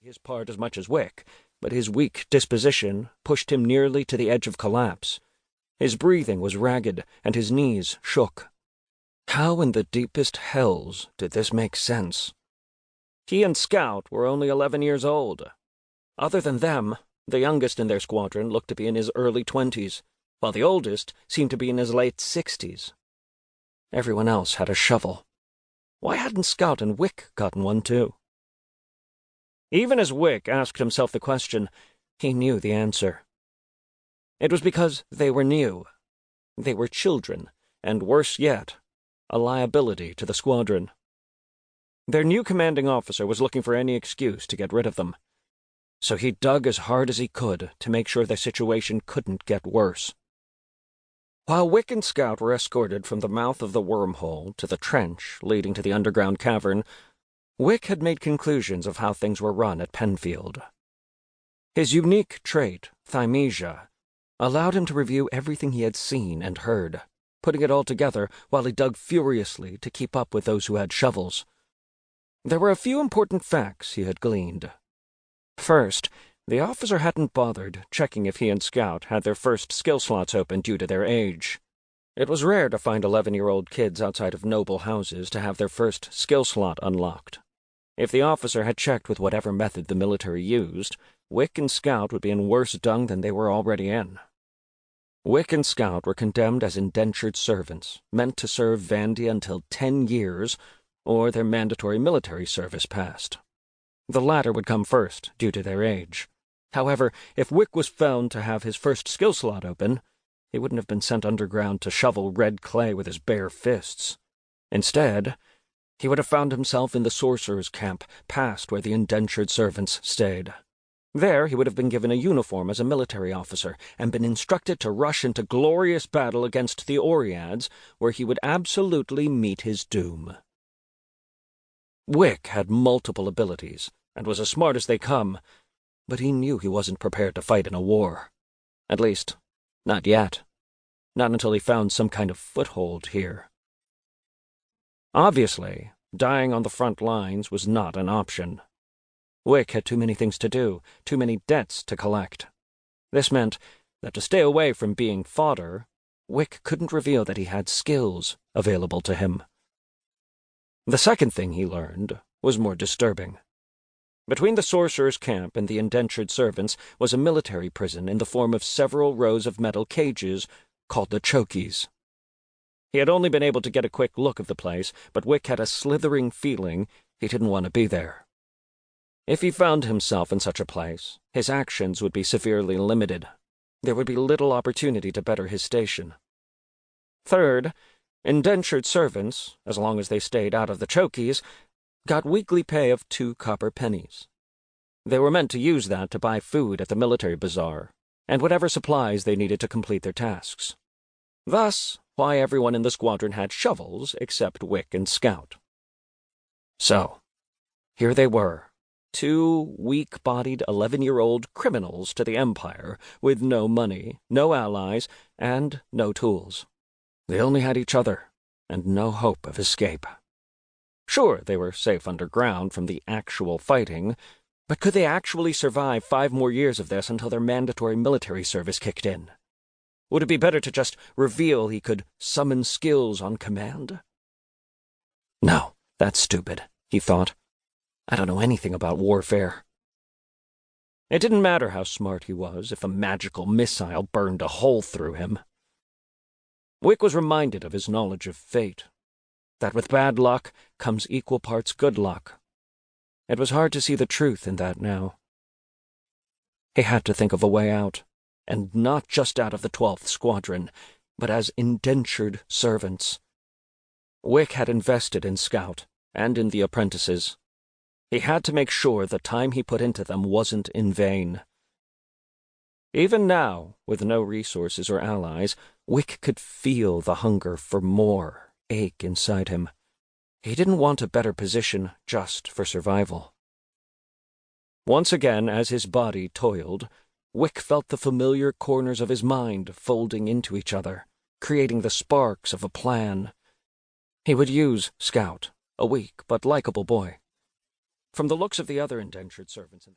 his part as much as Wick, but his weak disposition pushed him nearly to the edge of collapse. His breathing was ragged, and his knees shook. How in the deepest hells did this make sense? He and Scout were only 11 years old. Other than them, the youngest in their squadron looked to be in his early 20s, while the oldest seemed to be in his late 60s. Everyone else had a shovel. Why hadn't Scout and Wick gotten one too? Even as Wick asked himself the question, he knew the answer. It was because they were new. They were children, and worse yet, a liability to the squadron. Their new commanding officer was looking for any excuse to get rid of them, so he dug as hard as he could to make sure their situation couldn't get worse. While Wick and Scout were escorted from the mouth of the wormhole to the trench leading to the underground cavern, Wick had made conclusions of how things were run at Penfield. His unique trait, thymesia, allowed him to review everything he had seen and heard, putting it all together while he dug furiously to keep up with those who had shovels. There were a few important facts he had gleaned. First, the officer hadn't bothered checking if he and Scout had their first skill slots open due to their age. It was rare to find 11-year-old kids outside of noble houses to have their first skill slot unlocked. If the officer had checked with whatever method the military used, Wick and Scout would be in worse dung than they were already in. Wick and Scout were condemned as indentured servants, meant to serve Vandia until 10 years, or their mandatory military service passed. The latter would come first, due to their age. However, if Wick was found to have his first skill slot open, he wouldn't have been sent underground to shovel red clay with his bare fists. Instead, he would have found himself in the sorcerer's camp, past where the indentured servants stayed. There he would have been given a uniform as a military officer, and been instructed to rush into glorious battle against the Oreads, where he would absolutely meet his doom. Wick had multiple abilities, and was as smart as they come, but he knew he wasn't prepared to fight in a war. At least, not yet. Not until he found some kind of foothold here. Obviously, dying on the front lines was not an option. Wick had too many things to do, too many debts to collect. This meant that to stay away from being fodder, Wick couldn't reveal that he had skills available to him. The second thing he learned was more disturbing. Between the sorcerer's camp and the indentured servants was a military prison in the form of several rows of metal cages called the chokies. He had only been able to get a quick look of the place, but Wick had a slithering feeling he didn't want to be there. If he found himself in such a place, his actions would be severely limited. There would be little opportunity to better his station. Third, indentured servants, as long as they stayed out of the chokies, got weekly pay of 2 copper pennies. They were meant to use that to buy food at the military bazaar, and whatever supplies they needed to complete their tasks. Thus, why everyone in the squadron had shovels except Wick and Scout. So, here they were, 2 weak-bodied 11-year-old criminals to the Empire, with no money, no allies, and no tools. They only had each other, and no hope of escape. Sure, they were safe underground from the actual fighting, but could they actually survive 5 more years of this until their mandatory military service kicked in? Would it be better to just reveal he could summon skills on command? No, that's stupid, he thought. I don't know anything about warfare. It didn't matter how smart he was if a magical missile burned a hole through him. Wick was reminded of his knowledge of fate, that with bad luck comes equal parts good luck. It was hard to see the truth in that now. He had to think of a way out, and not just out of the 12th Squadron, but as indentured servants. Wick had invested in Scout, and in the apprentices. He had to make sure the time he put into them wasn't in vain. Even now, with no resources or allies, Wick could feel the hunger for more ache inside him. He didn't want a better position just for survival. Once again, as his body toiled, Wick felt the familiar corners of his mind folding into each other, creating the sparks of a plan. He would use Scout, a weak but likable boy. From the looks of the other indentured servants